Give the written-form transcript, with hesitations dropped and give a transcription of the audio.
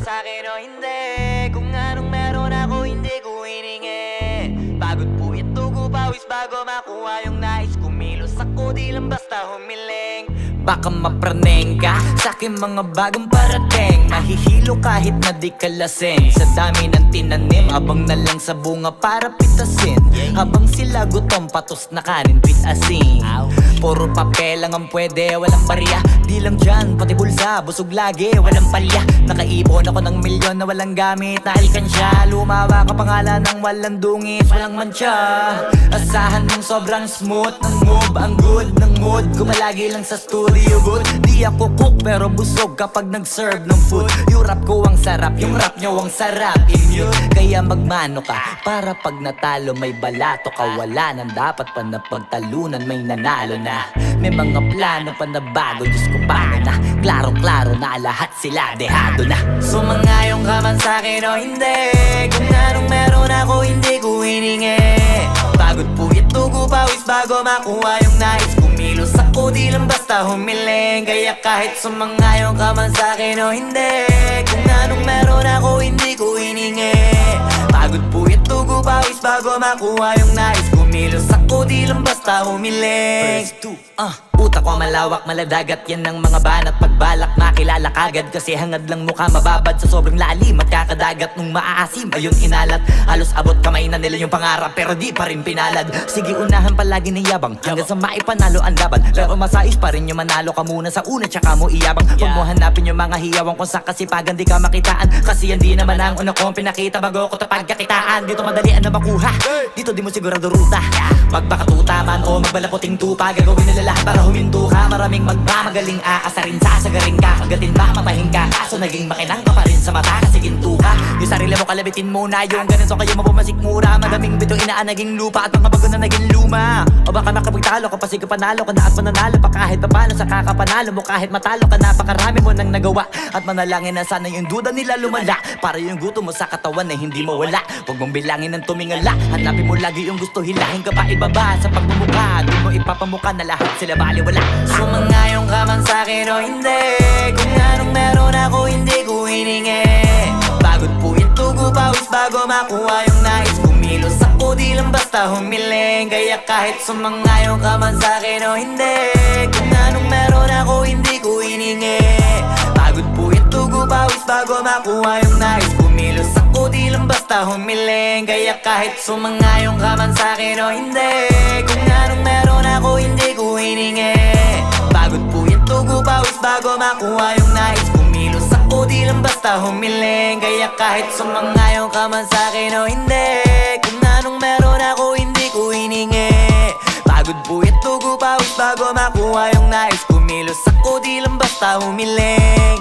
sa'kin o hindi. Kung anong meron ako hindi ko hiningi. Pagod po ito ko pawis bago makuha yung nais. Kumilos ako di lang basta humiling. Baka mapraneng ka sa'kin mga bagong parating. Mahihilo kahit na di ka lasing. Sa dami ng tinanim, abang na lang sa bunga para pitasin. Habang sila gutom, patos na kanin, pitasin. Puro papel lang ang pwede, walang barya. Di lang dyan, pati bulsa, busog lagi, walang palya. Nakaipon ako ng milyon na walang gamit na alkansya. Lumawa ka pangalan ng walang dungis, walang mancha. Asahan mong sobrang smooth ng move, ang good ng mood. Kumalagi lang sa studio booth. Di ako cook pero busog kapag nag-serve ng food. Yung rap ko ang sarap, yung rap nyo ang sarap. Immune, kaya magmano ka para pag natalo may balato ka. Wala nang dapat pa na pagtalunan, may nanalo na. May mga plano pa na bago, Diyos ko paano na. Klarong-klaro na lahat sila dehado na. Sumangayong ka man sa'kin o hindi. Kung anong meron ako hindi ko hiningi. Pagod po ito ko pawis bago makuha yung nais. Kumilos ako di lang basta humiling. Kaya kahit sumangayong ka man sa'kin o hindi. Kung anong meron ako hindi ko hiningi. Pagod po ito ko pawis bago makuha yung nais. Kumilos ako di lang basta humiling. Utak ko malawak, maladagat yan ng mga banat. Pagbalak makilala kagad kasi hangad lang mukha mababad. Sa sobrang lalim at kakadagat nung maaasim ayun inalat. Halos abot kamay na nila yung pangarap pero di pa rin pinalad. Sige unahan palagi ng yabang hanggang sa maipanalo ang laban. Pero masais pa rin yung manalo ka muna sa una tsaka mo iyabang. Huwag mo hanapin yung mga hiyawang kung sa kasipagan di ka makitaan. Kasi yan di naman ang una kong pinakita bago ko tapagkakitaan. Dito madalian na makuha, dito di mo sigurado ruta. Magbakatuta man o magbalaputing tupa, gagawin nila lahat para huminto ka. Maraming magmamagaling aasarin, sasagaring ka. Kagatin ba, matahin ka, kaso naging makinang ka pa rin sa mata kasi ginto ka. Yung sarili mo kalabitin muna, yung ganito kayo mapumasik mura. Madaming bito inaan naging lupa at mga bago na naging luma. O baka makapagtalo ka pa sige panalo ka na at mananalo pa kahit papano sa kakapanalo mo. Kahit matalo ka napakarami mo nang nagawa. At manalangin na sana yung duda nila lumala para yung gutom mo sa katawan na hindi mo wala. Huwag mong bilangin ng tumingala, hanapin mo lagi yung gusto, hilahin ka pa ibaba sa pagmumukha. Di mo ipapamuka na lahat sila baliwala. Sumangayong ka man sa'kin o hindi. Kung anong meron ako hindi ko hiningi. Pagod po ito ko pawis bago makuha yung nais. Kumilos ako di lang basta humiling. Kaya kahit sumangayong ka man sa'kin o hindi. Kung anong meron ako hindi ko hiningi. Pagod po ito ko pawis bago makuha yung nais. Kumilos ako di lang basta humiling. Kaya kahit sumangayong ka man sa'kin o hindi. Kung anong meron ako hindi ko hiningi. Pagod po ito ko pawis bago makuha yung nais. Kumilos ako di lang basta humiling. Kaya kahit sumangayong ka man sa'kin o hindi. Kung anong meron ako hindi ko hiningi. Pagod po ito ko pawis bago makuha yung nais. Kumilos ako di lang basta humiling.